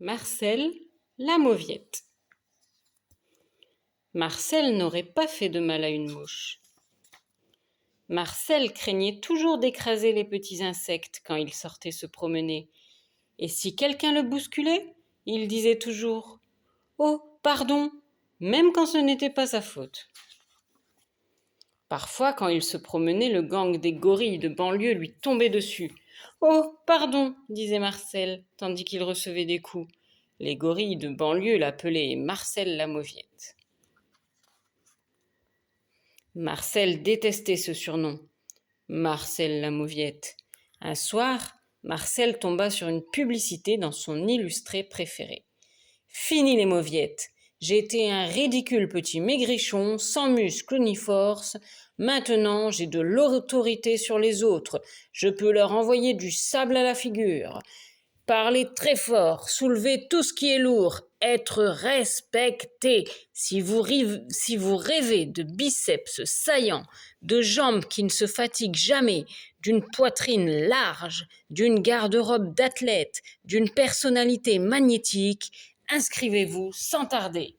Marcel, la mauviette. Marcel n'aurait pas fait de mal à une mouche. Marcel craignait toujours d'écraser les petits insectes quand il sortait se promener. Et si quelqu'un le bousculait, il disait toujours « Oh, pardon !» même quand ce n'était pas sa faute. Parfois, quand il se promenait, le gang des gorilles de banlieue lui tombait dessus. « Oh, pardon !» disait Marcel, tandis qu'il recevait des coups. Les gorilles de banlieue l'appelaient Marcel la mauviette. Marcel détestait ce surnom. Marcel la mauviette. Un soir, Marcel tomba sur une publicité dans son illustré préféré. Fini les mauviettes. J'ai été un ridicule petit maigrichon, sans muscles ni force. Maintenant, j'ai de l'autorité sur les autres. Je peux leur envoyer du sable à la figure. Parler très fort, soulever tout ce qui est lourd, être respecté. Si vous rêvez de biceps saillants, de jambes qui ne se fatiguent jamais, d'une poitrine large, d'une garde-robe d'athlète, d'une personnalité magnétique, inscrivez-vous sans tarder.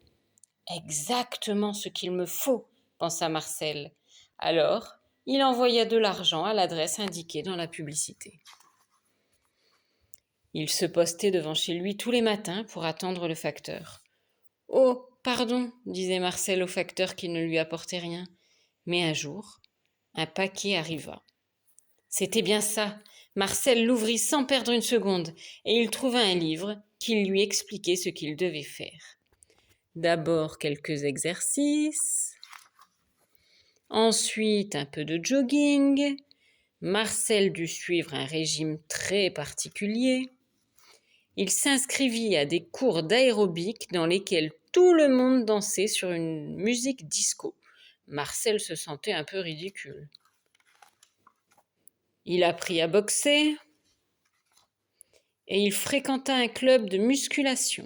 Exactement ce qu'il me faut, pensa Marcel. Alors, il envoya de l'argent à l'adresse indiquée dans la publicité. Il se postait devant chez lui tous les matins pour attendre le facteur. « Oh, pardon !» disait Marcel au facteur qui ne lui apportait rien. Mais un jour, un paquet arriva. C'était bien ça. Marcel l'ouvrit sans perdre une seconde et il trouva un livre qui lui expliquait ce qu'il devait faire. D'abord quelques exercices, ensuite un peu de jogging. Marcel dut suivre un régime très particulier. Il s'inscrivit à des cours d'aérobic dans lesquels tout le monde dansait sur une musique disco. Marcel se sentait un peu ridicule. Il apprit à boxer et il fréquenta un club de musculation.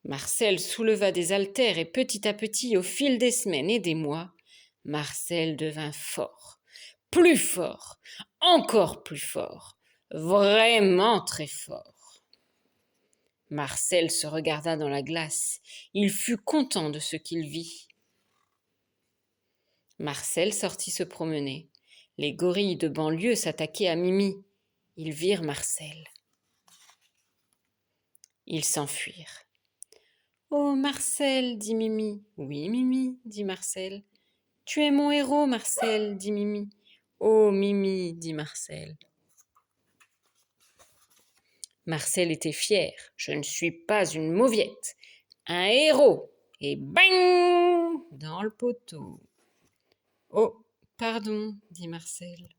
Marcel souleva des haltères et petit à petit, au fil des semaines et des mois, Marcel devint fort, encore plus fort, vraiment très fort. Marcel se regarda dans la glace. Il fut content de ce qu'il vit. Marcel sortit se promener. Les gorilles de banlieue s'attaquaient à Mimi. Ils virent Marcel. Ils s'enfuirent. « Oh, Marcel, dit Mimi. »« Oui, Mimi, dit Marcel. »« Tu es mon héros, Marcel, dit Mimi. »« Oh, Mimi, dit Marcel. » Marcel était fier. « Je ne suis pas une mauviette. Un héros. » Et bang ! Dans le poteau. « Oh, pardon, dit Marcel. »